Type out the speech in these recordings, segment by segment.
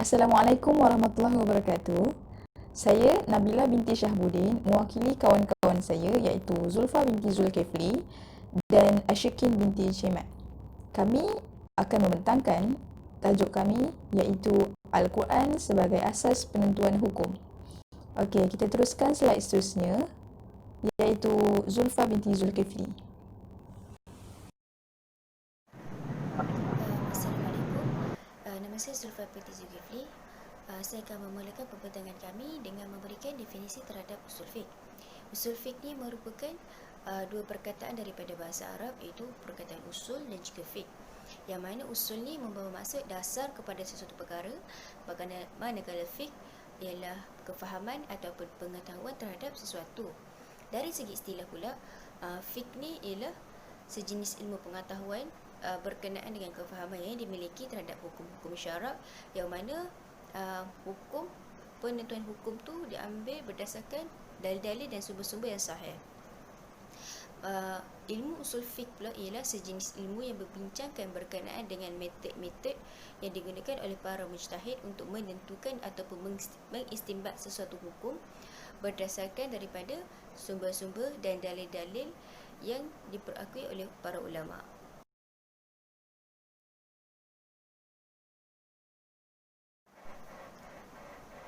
Assalamualaikum warahmatullahi wabarakatuh. Saya Nabila binti Syahbudin mewakili kawan-kawan saya iaitu Zulfa binti Zulkifli dan Ashikin binti Syimat. Kami akan membentangkan tajuk kami iaitu Al-Quran sebagai asas penentuan hukum. Okey, kita teruskan slide seterusnya iaitu Zulfa binti Zulkifli. Assalamualaikum. Nama saya Zulfa binti Zulkifli. Saya akan memulakan pembentangan kami dengan memberikan definisi terhadap usul fiqh. Usul fiqh ni merupakan dua perkataan daripada bahasa Arab, iaitu perkataan usul dan juga fiqh. Yang mana usul ni membawa maksud dasar kepada sesuatu perkara, manakala fiqh ialah kefahaman ataupun pengetahuan terhadap sesuatu. Dari segi istilah pula, fiqh ni ialah sejenis ilmu pengetahuan berkenaan dengan kefahaman yang dimiliki terhadap hukum-hukum syarak, yang mana penentuan hukum tu diambil berdasarkan dalil-dalil dan sumber-sumber yang sahih. Ilmu usul fiqh pula ialah sejenis ilmu yang berbincangkan berkenaan dengan metod-metod yang digunakan oleh para mujtahid untuk menentukan ataupun mengistinbat sesuatu hukum berdasarkan daripada sumber-sumber dan dalil-dalil yang diperakui oleh para ulama.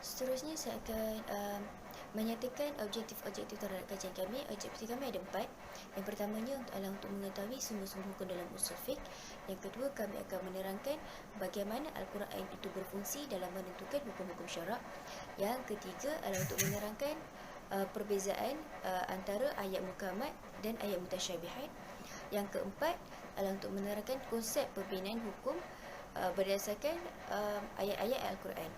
Seterusnya saya akan menyatakan objektif-objektif terhadap kajian kami. Objektif kami ada 4. Yang pertamanya adalah untuk mengetahui sumber-sumber hukum dalam usul fiqh. Yang kedua, kami akan menerangkan bagaimana Al-Quran itu berfungsi dalam menentukan hukum-hukum syarak. Yang ketiga adalah untuk menerangkan perbezaan antara ayat muhkamat dan ayat mutasyabihat. Yang keempat adalah untuk menerangkan konsep pembinaan hukum berdasarkan ayat-ayat Al-Quran.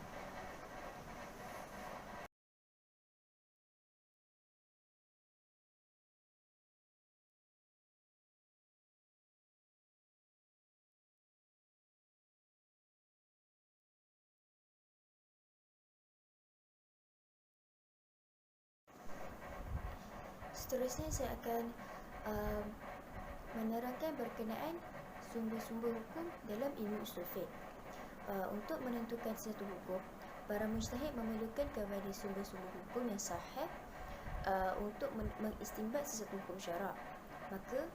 Seterusnya saya akan menerangkan berkenaan sumber-sumber hukum dalam ilmu usul fiqh. Untuk menentukan satu hukum, para mujtahid memerlukan kepada sumber-sumber hukum yang sahih untuk mengistinbat sesuatu hukum syarak. Maka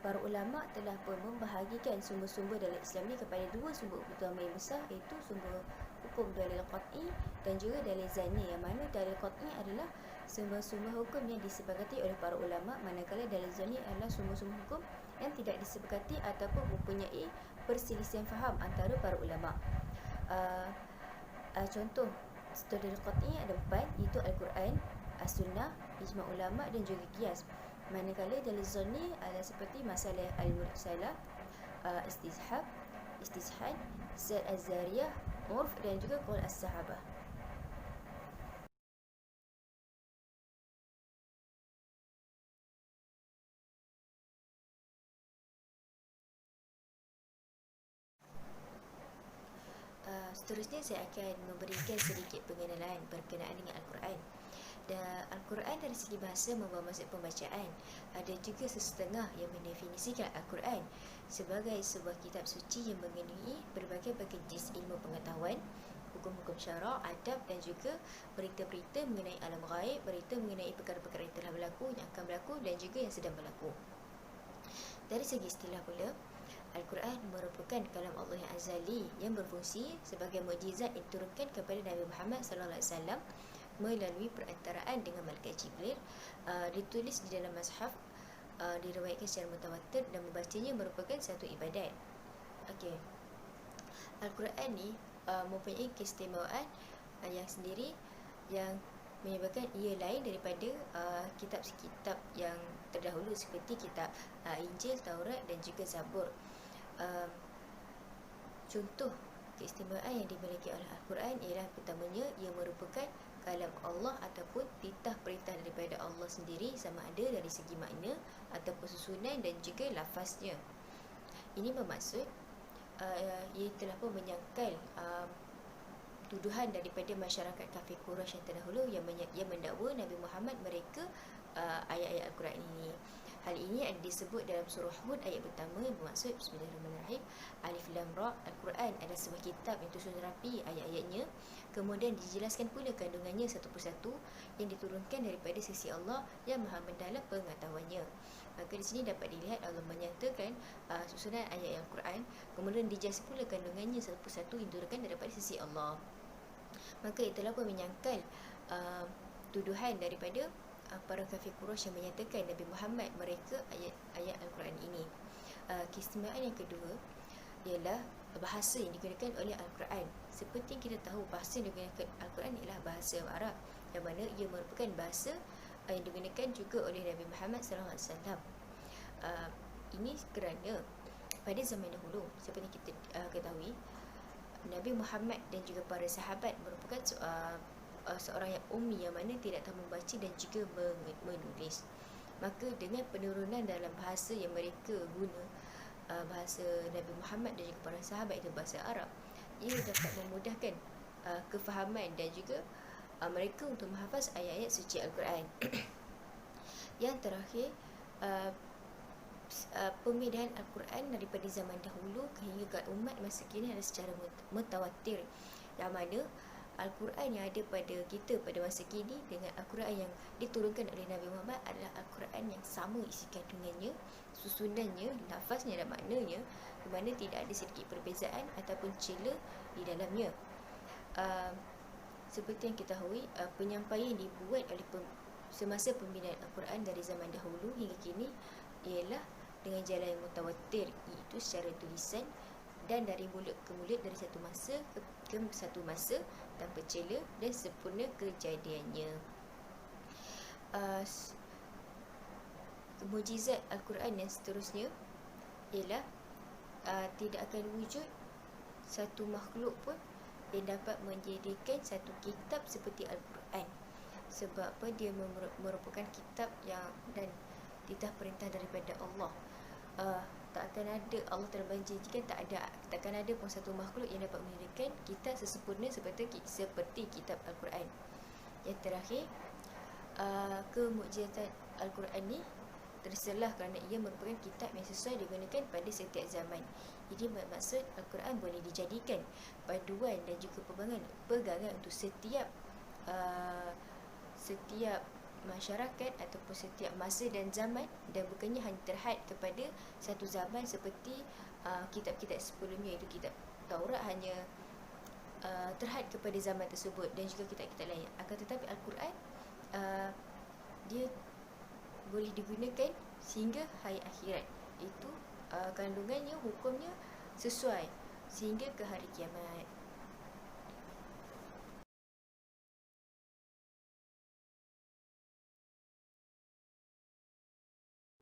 para ulama telah pun membahagikan sumber-sumber dalam Islam ni kepada dua sumber utama yang besar, iaitu sumber hukum dalil qat'i dan juga dalil zanni, yang mana dalil qat'i adalah sumber-sumber hukum yang disepakati oleh para ulama, manakala dalil zanni adalah sumber-sumber hukum yang tidak disepakati ataupun mempunyai perselisihan faham antara para ulama. Contoh dalil qat'i ada 4, iaitu Al-Quran, As-Sunnah, Ijma' ulama dan juga qiyas. Manakala dalil zanni adalah seperti masalah al-mursalah, istishhad, sir az-zariyah, urf dan juga qaul as-sahabah. Seterusnya saya akan memberikan sedikit pengenalan berkenaan dengan Al-Quran. Dan Al-Quran dari segi bahasa membawa maksud pembacaan. Ada juga sesetengah yang mendefinisikan Al-Quran sebagai sebuah kitab suci yang mengandungi berbagai jenis ilmu pengetahuan, hukum-hukum syarak, adab dan juga berita-berita mengenai alam ghaib, berita mengenai perkara-perkara yang telah berlaku, yang akan berlaku dan juga yang sedang berlaku. Dari segi istilah pula, Al-Quran merupakan kalam Allah yang azali yang berfungsi sebagai mukjizat yang diturunkan kepada Nabi Muhammad SAW melalui perantaraan dengan malaikat Jibril. Ditulis di dalam mushaf, diriwayatkan secara mutawatir dan membacanya merupakan satu ibadat. Okey. Al-Quran ni mempunyai keistimewaan yang sendiri yang menyebabkan ia lain daripada kitab-kitab yang terdahulu seperti kitab Injil, Taurat dan juga Zabur. Contoh keistimewaan yang dimiliki oleh Al-Quran ialah pertamanya, ia merupakan kalam Allah ataupun perintah-perintah daripada Allah sendiri, sama ada dari segi makna ataupun susunan dan juga lafaznya. Ini bermaksud ia telah pun menyangkal tuduhan daripada masyarakat kafir Quraisy yang terdahulu yang mendakwa Nabi Muhammad mereka ayat-ayat Al-Quran ini. Hal ini ada disebut dalam surah Hud ayat pertama yang bermaksud Bismillahirrahmanirrahim. Alif Lam Ra, Al-Quran adalah sebuah kitab yang tersusun rapi ayat-ayatnya. Kemudian dijelaskan pula kandungannya satu persatu yang diturunkan daripada sisi Allah yang Maha mendalam pengetahuannya. Maka di sini dapat dilihat Allah menyatakan susunan ayat Al-Quran, kemudian dijelaskan pula kandungannya satu persatu yang diturunkan daripada sisi Allah. Maka itulah pun menyangkal tuduhan daripada para kafir Quraisy yang menyatakan Nabi Muhammad mereka ayat-ayat Al-Quran ini. Keistimewaan yang kedua ialah bahasa yang digunakan oleh Al-Quran. Seperti yang kita tahu, bahasa yang digunakan Al-Quran ialah bahasa Arab, yang mana ia merupakan bahasa yang digunakan juga oleh Nabi Muhammad SAW. Ini kerana pada zaman dahulu, seperti kita ketahui, Nabi Muhammad dan juga para sahabat merupakan seorang yang ummi, yang mana tidak tahu membaca dan juga menulis. Maka dengan penurunan dalam bahasa yang mereka guna, bahasa Nabi Muhammad dan juga para sahabat itu bahasa Arab, ia dapat memudahkan kefahaman dan juga mereka untuk menghafaz ayat-ayat suci Al-Quran. Yang terakhir, pemindahan Al-Quran daripada zaman dahulu hingga ke umat masa kini adalah secara mutawatir, yang mana Al-Quran yang ada pada kita pada masa kini dengan Al-Quran yang diturunkan oleh Nabi Muhammad adalah Al-Quran yang sama isi kandungannya, susunannya, lafaznya dan maknanya, di mana tidak ada sedikit perbezaan ataupun celah di dalamnya. Seperti yang kita tahu, penyampaian yang dibuat oleh semasa pembinaan Al-Quran dari zaman dahulu hingga kini ialah dengan jalan yang mutawatir, iaitu secara tulisan dan dari mulut ke mulut, dari satu masa ke satu masa, tanpa celah dan sempurna kejadiannya. Mukjizat Al-Quran yang seterusnya ialah tidak akan wujud satu makhluk pun yang dapat menjadikan satu kitab seperti Al-Quran. Sebab apa? Dia merupakan kitab yang dan titah perintah daripada Allah. Tak akan ada, Allah telah berjanjikan takkan ada pun satu makhluk yang dapat menjadikan kitab sesempurna seperti kitab Al-Quran. Yang terakhir, kemukjizatan Al-Quran ni terselah kerana ia merupakan kitab yang sesuai digunakan pada setiap zaman. Ini bermaksud Al-Quran boleh dijadikan panduan dan juga pegangan untuk setiap masyarakat ataupun setiap masa dan zaman, dan bukannya hanya terhad kepada satu zaman seperti kitab-kitab sebelumnya, iaitu kitab Taurat hanya terhad kepada zaman tersebut dan juga kitab-kitab lain. Akan tetapi Al-Quran dia boleh digunakan sehingga hari akhirat. Itu kandungannya, hukumnya sesuai sehingga ke hari kiamat.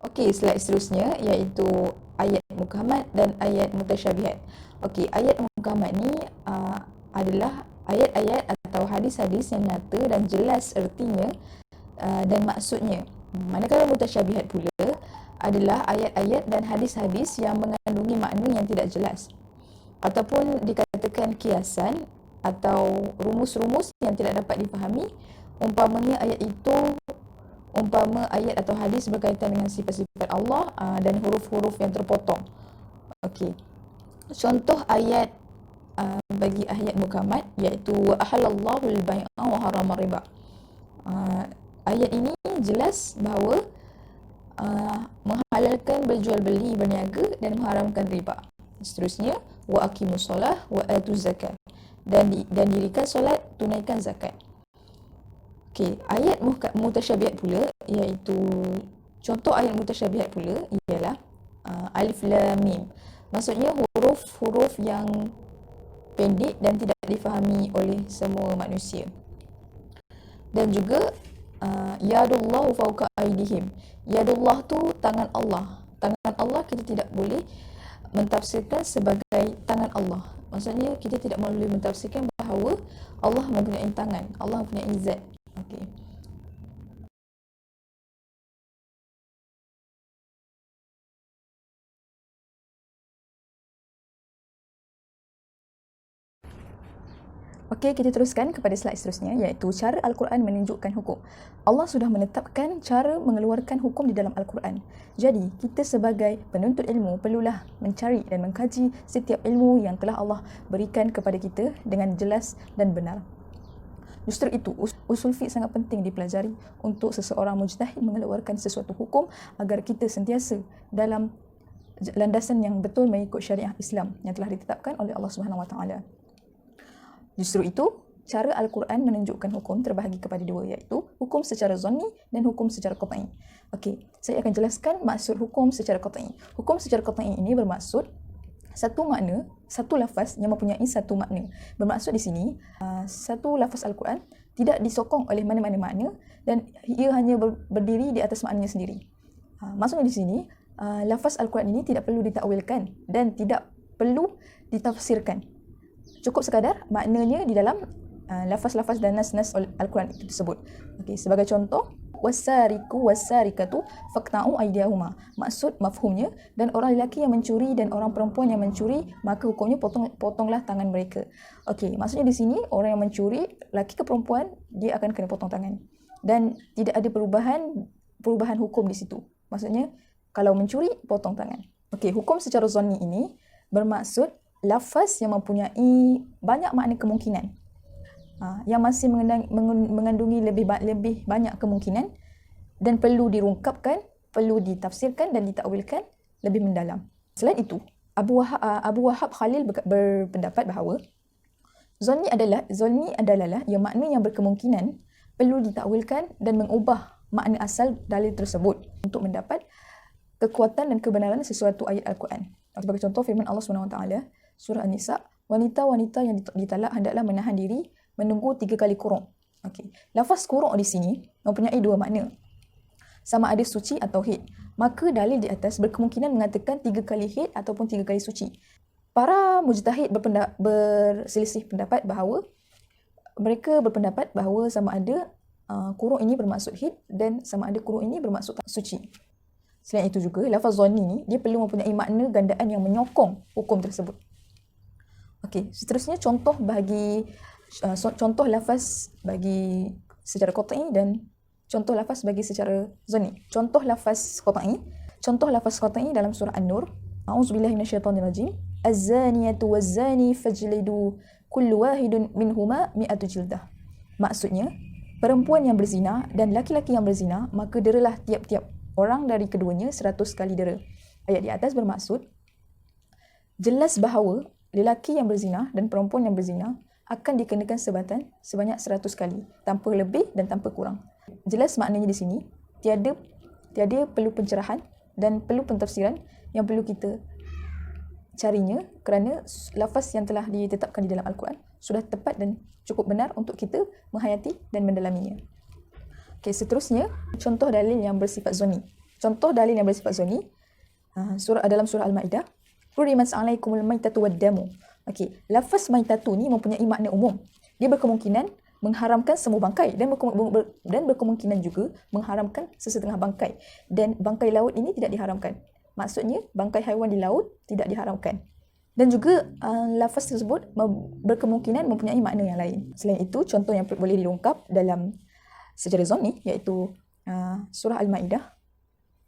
Okey, slide seterusnya iaitu ayat muhkamat dan ayat mutasyabihat. Okey, ayat muhkamat ni adalah ayat-ayat atau hadis-hadis yang nyata dan jelas ertinya dan maksudnya. Manakala mutasyabihat pula adalah ayat-ayat dan hadis-hadis yang mengandungi makna yang tidak jelas, ataupun dikatakan kiasan atau rumus-rumus yang tidak dapat difahami. Umpama ayat atau hadis berkaitan dengan sifat-sifat Allah dan huruf-huruf yang terpotong. Okey. Contoh ayat bagi ayat muhkamat iaitu wa ahallallahu al-bai'a wa harrama riba. Ayat ini jelas bahawa menghalalkan berjual beli, berniaga dan mengharamkan riba. Seterusnya wa aqimus solah wa atuz zakat, dan dirikan solat, tunaikan zakat. Okey, ayat mutasyabihat pula iaitu contoh ayat mutasyabihat pula ialah alif lam mim. Maksudnya huruf-huruf yang pendek dan tidak difahami oleh semua manusia. Dan juga yadullahu fawqa aydihim. Yadullah tu tangan Allah. Tangan Allah kita tidak boleh mentafsirkan sebagai tangan Allah. Maksudnya kita tidak boleh mentafsirkan bahawa Allah mempunyai tangan, Allah mempunyai zat. Okey. Okey, kita teruskan kepada slide seterusnya, iaitu cara Al-Quran menunjukkan hukum. Allah sudah menetapkan cara mengeluarkan hukum di dalam Al-Quran. Jadi, kita sebagai penuntut ilmu perlulah mencari dan mengkaji setiap ilmu yang telah Allah berikan kepada kita dengan jelas dan benar. Justru itu, usul fiqh sangat penting dipelajari untuk seseorang mujtahid mengeluarkan sesuatu hukum agar kita sentiasa dalam landasan yang betul mengikut syariah Islam yang telah ditetapkan oleh Allah Subhanahu Wa Taala. Justru itu, cara Al-Quran menunjukkan hukum terbahagi kepada dua, iaitu hukum secara zonni dan hukum secara qat'i. Okey, saya akan jelaskan maksud hukum secara qat'i. Hukum secara qat'i ini bermaksud satu makna, satu lafaz yang mempunyai satu makna. Bermaksud di sini, satu lafaz Al-Quran tidak disokong oleh mana-mana makna dan ia hanya berdiri di atas maknanya sendiri. Maksudnya di sini, lafaz Al-Quran ini tidak perlu ditakwilkan dan tidak perlu ditafsirkan. Cukup sekadar maknanya di dalam lafaz-lafaz dan nas-nas Al-Quran itu tersebut. Okey, sebagai contoh, wasariqu wasariqatu faqta'u aydiyahuma. Maksud mafhumnya, dan orang lelaki yang mencuri dan orang perempuan yang mencuri, maka hukumnya potonglah tangan mereka. Okey, maksudnya di sini orang yang mencuri, lelaki ke perempuan, dia akan kena potong tangan. Dan tidak ada perubahan hukum di situ. Maksudnya kalau mencuri, potong tangan. Okey, hukum secara zonni ini bermaksud lafaz yang mempunyai banyak makna kemungkinan, yang masih mengandungi lebih banyak kemungkinan dan perlu dirungkapkan, perlu ditafsirkan dan ditakwilkan lebih mendalam. Selain itu, Abu Wahab Khalil berpendapat bahawa zonni adalah yang makna yang berkemungkinan perlu ditakwilkan dan mengubah makna asal dalil tersebut untuk mendapat kekuatan dan kebenaran sesuatu ayat Al-Quran. Sebagai contoh firman Allah SWT, Surah An-Nisa, wanita-wanita yang ditalak hendaklah menahan diri menunggu 3 kali quru'. Okey. Lafaz quru' di sini mempunyai dua makna. Sama ada suci atau haid. Maka dalil di atas berkemungkinan mengatakan 3 kali haid ataupun 3 kali suci. Para mujtahid berselisih pendapat bahawa mereka berpendapat bahawa sama ada quru' ini bermaksud haid dan sama ada quru' ini bermaksud suci. Selain itu juga, lafaz zonni ni dia perlu mempunyai makna gandaan yang menyokong hukum tersebut. Okey, seterusnya contoh lafaz bagi secara qat'i dan contoh lafaz bagi secara zonni. Contoh lafaz qat'i dalam surah An-Nur, a'udzubillahi minasyaitonirrajim, az-zaniyatu waz-zani fajlidu kullu wahidun minhuma mi'atu jildah. Maksudnya, perempuan yang berzina dan laki-laki yang berzina, maka deralah tiap-tiap orang dari keduanya 100 kali dera. Ayat di atas bermaksud jelas bahawa lelaki yang berzina dan perempuan yang berzina akan dikenakan sebatan sebanyak 100 kali, tanpa lebih dan tanpa kurang. Jelas maknanya di sini, tiada perlu pencerahan dan perlu pentafsiran yang perlu kita carinya kerana lafaz yang telah ditetapkan di dalam Al-Quran sudah tepat dan cukup benar untuk kita menghayati dan mendalaminya. Okey, seterusnya contoh dalil yang bersifat zonni. Contoh dalil yang bersifat zonni dalam surah Al-Maidah, Hurimat 'alaikumul maitatu wad-damu. Okey, lafaz maitatu ni mempunyai makna umum. Dia berkemungkinan mengharamkan semua bangkai dan berkemungkinan juga mengharamkan sesetengah bangkai. Dan bangkai laut ini tidak diharamkan. Maksudnya bangkai haiwan di laut tidak diharamkan. Dan juga lafaz tersebut berkemungkinan mempunyai makna yang lain. Selain itu, contoh yang boleh dilengkap dalam secara zonni iaitu surah Al-Maidah,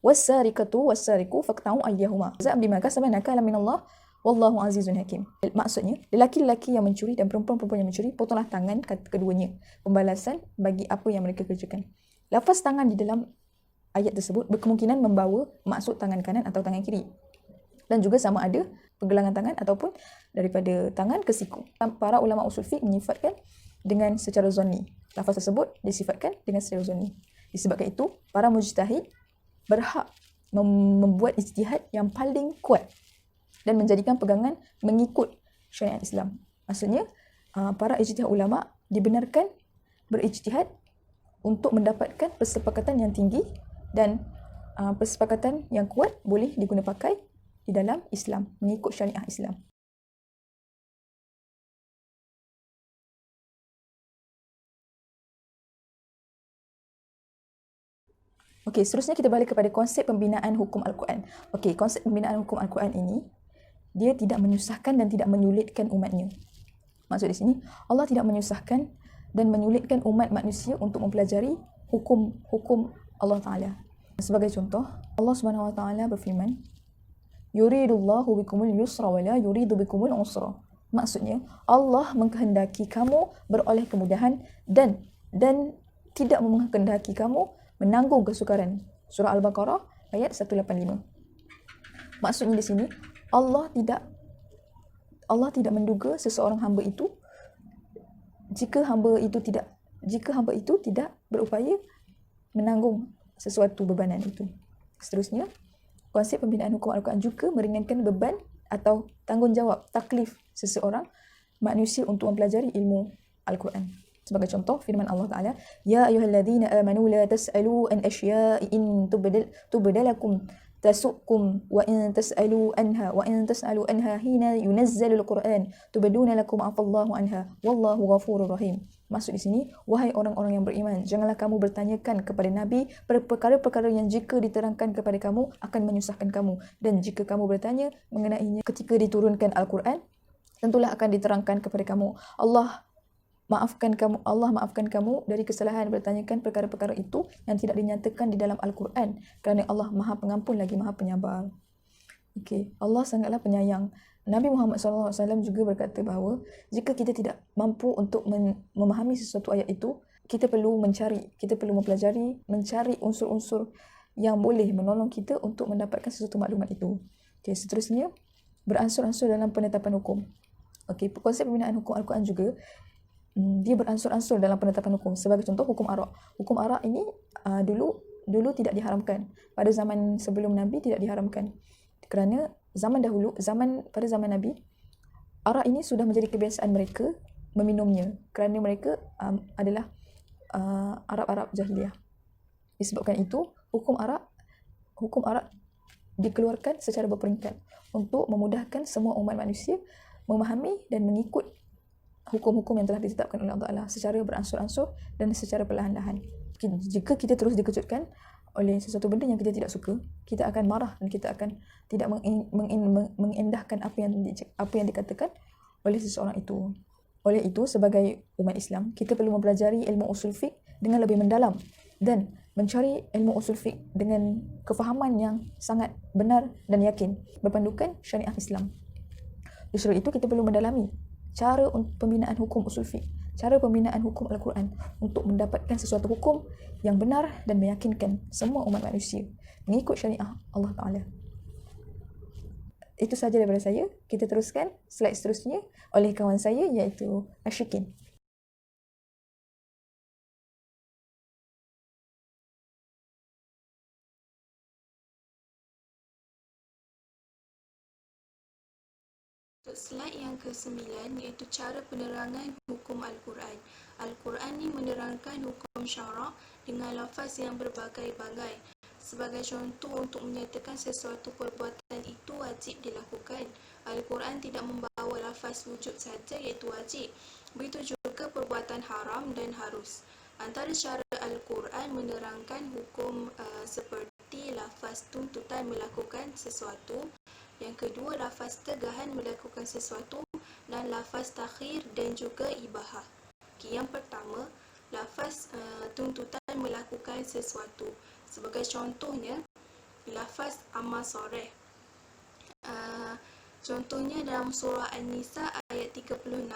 was-sariqatu was-sariqu faqta'u aydiyahuma jaza'an bima kasaba nakalan minallah wallahu azizun hakim. Maksudnya, lelaki-lelaki yang mencuri dan perempuan-perempuan yang mencuri, potonglah tangan keduanya, pembalasan bagi apa yang mereka kerjakan. Lafaz tangan di dalam ayat tersebut berkemungkinan membawa maksud tangan kanan atau tangan kiri. Dan juga sama ada pergelangan tangan ataupun daripada tangan ke siku. Para ulama usul fiqh menyifatkan dengan secara zonni. Lafaz tersebut disifatkan dengan secara zonni. Disebabkan itu, para mujtahid berhak membuat ijtihad yang paling kuat dan menjadikan pegangan mengikut syariat Islam. Maksudnya, para ijtihad ulama dibenarkan berijtihad untuk mendapatkan persepakatan yang tinggi dan persepakatan yang kuat boleh digunakan pakai di dalam Islam, mengikut syariah Islam. Okey, seterusnya kita balik kepada konsep pembinaan hukum Al-Quran. Okey, konsep pembinaan hukum Al-Quran ini, dia tidak menyusahkan dan tidak menyulitkan umatnya. Maksud di sini, Allah tidak menyusahkan dan menyulitkan umat manusia untuk mempelajari hukum-hukum Allah Ta'ala. Sebagai contoh, Allah Subhanahu Wa Ta'ala berfirman, yuridullahu bikumul yusra wa la yuridu bikumul usra. Maksudnya, Allah mengkehendaki kamu beroleh kemudahan dan tidak mengkehendaki kamu menanggung kesukaran. Surah Al-Baqarah ayat 185. Maksudnya di sini, Allah tidak menduga seseorang hamba itu jika hamba itu tidak berupaya menanggung sesuatu bebanan itu. Seterusnya, konsep pembinaan hukum Al-Quran juga meringankan beban atau tanggungjawab taklif seseorang manusia untuk mempelajari ilmu Al-Quran. Sebagai contoh, firman Allah Ta'ala, Ya ayuhalladzina amanu la tas'alu an asya'i in tubdalakum tasukum wa in tas'alu anha hina yunazzalul Quran tubduna lakum afallahu anha wallahu ghafurur rahim. Maksud di sini, wahai orang-orang yang beriman, janganlah kamu bertanyakan kepada Nabi perkara-perkara yang jika diterangkan kepada kamu akan menyusahkan kamu, dan jika kamu bertanya mengenainya ketika diturunkan Al-Quran, tentulah akan diterangkan kepada kamu. Allah maafkan kamu dari kesalahan bertanyakan perkara-perkara itu yang tidak dinyatakan di dalam Al-Quran, kerana Allah Maha Pengampun lagi Maha Penyabar. Okey, Allah sangatlah penyayang. Nabi Muhammad SAW juga berkata bahawa jika kita tidak mampu untuk memahami sesuatu ayat itu, kita perlu mempelajari, mencari unsur-unsur yang boleh menolong kita untuk mendapatkan sesuatu maklumat itu. Okey, seterusnya, beransur-ansur dalam penetapan hukum. Okey, konsep pembinaan hukum Al-Quran juga dia beransur-ansur dalam penetapan hukum. Sebagai contoh, hukum arak. Hukum arak ini dulu tidak diharamkan. Pada zaman sebelum Nabi tidak diharamkan. Kerana pada zaman Nabi, arak ini sudah menjadi kebiasaan mereka meminumnya. Kerana mereka adalah Arab-Arab jahiliah. Disebabkan itu, hukum arak dikeluarkan secara berperingkat untuk memudahkan semua umat manusia memahami dan mengikut hukum-hukum yang telah ditetapkan oleh Allah Ta'ala secara beransur-ansur dan secara perlahan-lahan. Jika kita terus dikejutkan oleh sesuatu benda yang kita tidak suka, kita akan marah dan kita akan tidak mengendahkan apa yang dikatakan oleh seseorang itu. Oleh itu, sebagai umat Islam, kita perlu mempelajari ilmu usul fiqh dengan lebih mendalam dan mencari ilmu usul fiqh dengan kefahaman yang sangat benar dan yakin berpandukan syariah Islam. Justru itu, kita perlu mendalami cara pembinaan hukum usul fiqh, cara pembinaan hukum Al-Quran untuk mendapatkan sesuatu hukum yang benar dan meyakinkan semua umat manusia mengikut syariah Allah Ta'ala. Itu sahaja daripada saya. Kita teruskan slide seterusnya oleh kawan saya iaitu Ashikin. Untuk slide yang ke-9 iaitu cara penerangan hukum Al-Quran. Al-Quran ni menerangkan hukum syarak dengan lafaz yang berbagai-bagai. Sebagai contoh, untuk menyatakan sesuatu perbuatan itu wajib dilakukan, Al-Quran tidak membawa lafaz wujud saja iaitu wajib. Begitu juga perbuatan haram dan harus. Antara cara Al-Quran menerangkan hukum seperti lafaz tuntutan melakukan sesuatu, yang kedua, lafaz tegahan melakukan sesuatu, dan lafaz takhir dan juga ibahah. Okay, yang pertama, lafaz tuntutan melakukan sesuatu. Sebagai contohnya, lafaz amal soleh. Contohnya dalam surah An-Nisa ayat 36,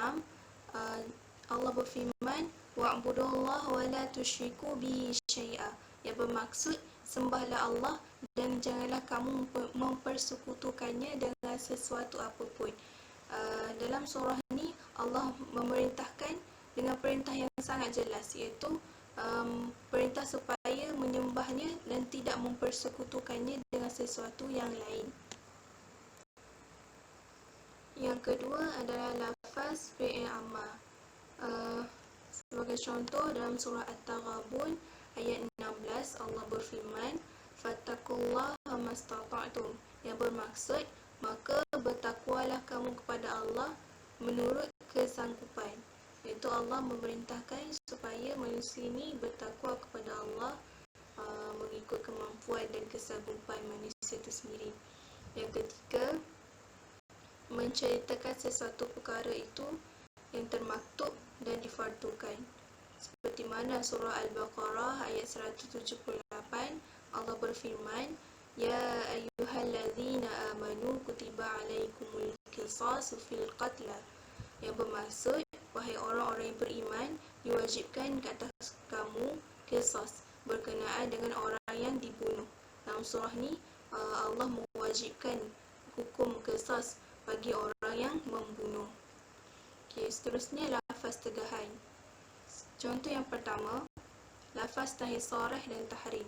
Allah berfirman, wa'budullaha wa la tusyriku bihi syai'a, yang bermaksud sembahlah Allah dan janganlah kamu mempersekutukannya dengan sesuatu apapun. Dalam surah ini Allah memerintahkan dengan perintah yang sangat jelas, iaitu perintah supaya menyembahnya dan tidak mempersekutukannya dengan sesuatu yang lain. Yang kedua adalah lafaz fi'il amar. Sebagai contoh dalam surah At-Taghabun ayat 16, Allah berfirman, fattaqullaha mastata'tum, yang bermaksud maka bertakwalah kamu kepada Allah menurut kesanggupan. Iaitu Allah memerintahkan supaya manusia ini bertakwa kepada Allah mengikut kemampuan dan kesanggupan manusia itu sendiri. Yang ketiga, menceritakan sesuatu perkara itu yang termaktub dan difardukan. Seperti mana surah Al-Baqarah ayat 178, Allah berfirman, Ya ayyuhallazina amanu kutiba alaikumul qisasu fil qatla, yang bermaksud, wahai orang-orang yang beriman, diwajibkan ke atas kamu qisas berkenaan dengan orang yang dibunuh. Dalam surah ni Allah mewajibkan hukum qisas bagi orang yang membunuh. Okey, seterusnya lafaz tegahan. Contoh yang pertama, lafaz nahi sarih dan tahrim.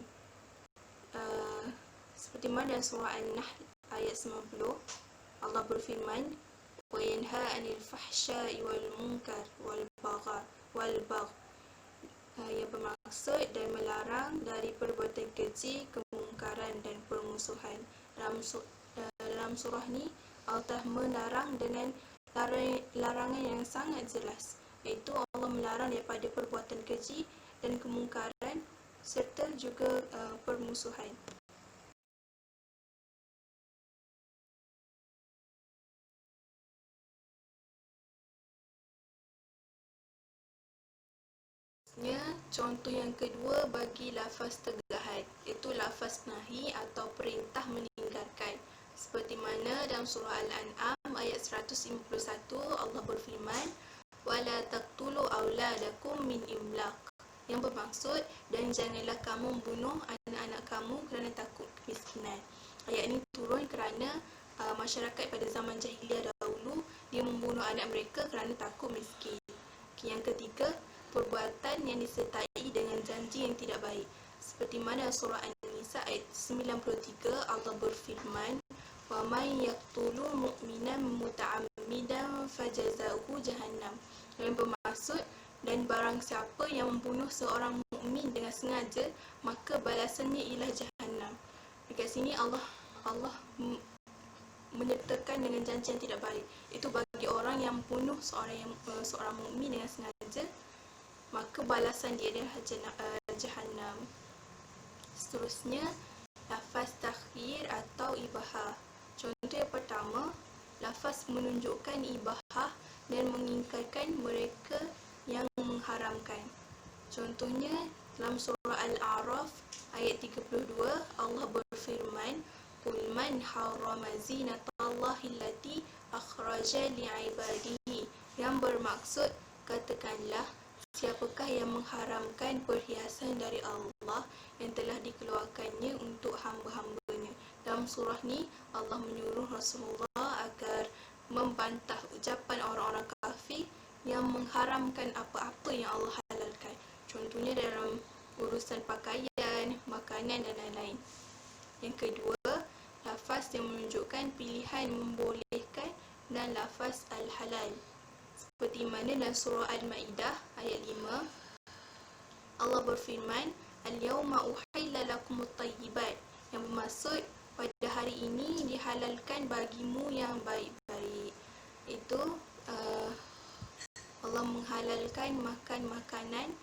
Seperti mana dalam surah An-Nahl ayat 90, Allah berfirman, wa yanha 'anil fahsya'i wal munkar wal bagh, yang bermaksud dan melarang dari perbuatan keji, kemungkaran dan permusuhan. Dalam surah ni Allah telah melarang dengan larangan yang sangat jelas, iaitu Allah melarang daripada perbuatan keji dan kemungkaran serta juga permusuhan. Contoh yang kedua bagi lafaz tegahan, iaitu lafaz nahi atau perintah meninggalkan. Seperti mana dalam surah Al-An'am ayat 151, Allah berfirman, wala taqtulu auladakum min imlaq, yang bermaksud, dan janganlah kamu membunuh anak-anak kamu kerana takut kemiskinan. Ayat ini turun kerana masyarakat pada zaman jahiliah dahulu, dia membunuh anak mereka kerana takut miskin. Yang ketiga, perbuatan yang disertai dengan janji yang tidak baik. Seperti mana surah An-Nisa ayat 93, Allah berfirman, wa may yaqtulu mu'minan muta'ammidan fajazauhu jahannam, yang bermaksud, dan barang siapa yang membunuh seorang mukmin dengan sengaja, maka balasannya ialah jahannam. Dekat sini Allah menyertakan dengan janji yang tidak baik. Itu bagi orang yang membunuh seorang mukmin dengan sengaja, maka balasan dia adalah jahannam. Seterusnya, lafaz takhir atau ibahah. Contoh yang pertama, lafaz menunjukkan ibahah dan mengingkarkan mereka yang mengharamkan. Contohnya, dalam surah Al-A'raf ayat 32, Allah berfirman, qul man harrama zinatallahi allati akhraja li'ibadihi, yang bermaksud, katakanlah, siapakah yang mengharamkan perhiasan dari Allah yang telah dikeluarkannya untuk hamba-hambanya. Dalam surah ni, Allah menyuruh Rasulullah agar membantah ucapan orang-orang kafir yang mengharamkan apa-apa yang Allah halalkan. Contohnya dalam urusan pakaian, makanan dan lain-lain. Yang kedua, lafaz yang menunjukkan pilihan membolehkan dan lafaz al-halal. Seperti mana dalam surah Al-Ma'idah ayat 5, Allah berfirman, al-yawma uhilla lakumut tayyibat, yang bermaksud, pada hari ini dihalalkan bagimu yang baik-baik. Itu Allah menghalalkan makan makanan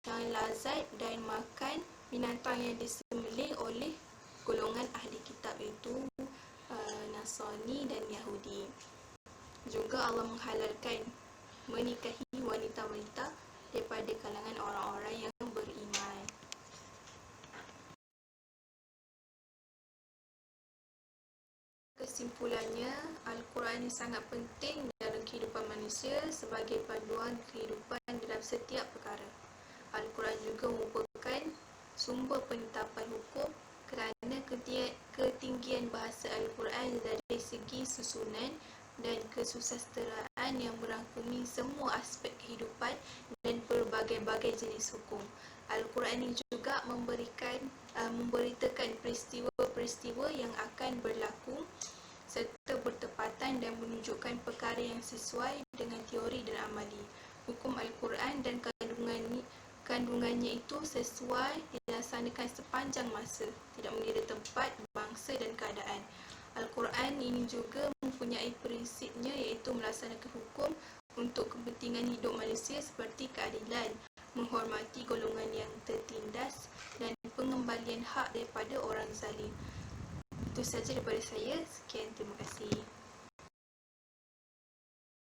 yang lazat dan makan binatang yang disembelih oleh golongan ahli kitab, iaitu Nasrani dan Yahudi. Juga Allah menghalalkan menikahi wanita-wanita daripada kalangan orang-orang yang beriman. Kesimpulannya, Al-Quran sangat penting dalam kehidupan manusia sebagai panduan kehidupan dalam setiap perkara. Al-Quran juga merupakan sumber penetapan hukum kerana ketinggian bahasa Al-Quran dari segi susunan dan kesusasteraan yang merangkumi semua aspek kehidupan dan pelbagai-bagai jenis hukum. Al-Quran ini juga memberitakan peristiwa-peristiwa yang akan berlaku serta bertepatan dan menunjukkan perkara yang sesuai dengan teori dan amali. Hukum Al-Quran dan kandungannya itu sesuai dilaksanakan sepanjang masa, tidak mengira tempat, bangsa dan keadaan. Al-Quran ini juga mempunyai prinsipnya, iaitu melaksanakan hukum untuk kepentingan hidup manusia seperti keadilan, menghormati golongan yang tertindas dan pengembalian hak daripada orang zalim. Itu sahaja daripada saya. Sekian, terima kasih.